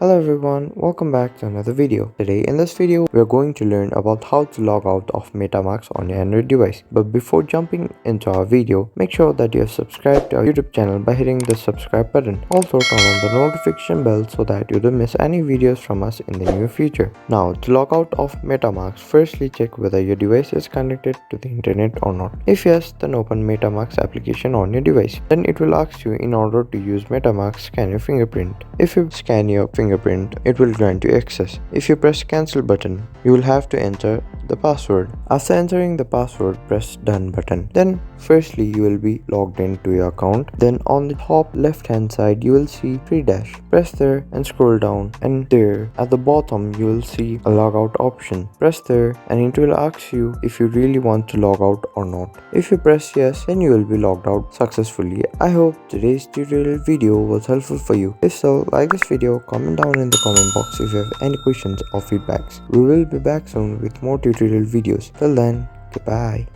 Hello everyone, welcome back to another video. Today in this video, we are going to learn about how to log out of Metamask on your Android device. But before jumping into our video, make sure that you have subscribed to our YouTube channel by hitting the subscribe button. Also turn on the notification bell so that you don't miss any videos from us in the near future. Now to log out of Metamask, firstly check whether your device is connected to the internet or not. If yes, then open Metamask application on your device. Then it will ask you, in order to use Metamask, scan your fingerprint. If you scan your fingerprint, it will grant you access. If you press cancel button, you will have to enter the password. After entering the password, press done button. Then firstly you will be logged into your account. Then on the top left hand side you will see 3 dash. Press there and scroll down, and there at the bottom you will see a logout option. Press there and it will ask you if you really want to log out or not. If you press yes, then you will be logged out successfully. I hope today's tutorial video was helpful for you. If so, like this video, comment down in the comment box if you have any questions or feedbacks. We will be back soon with more tutorial videos. Till then, goodbye.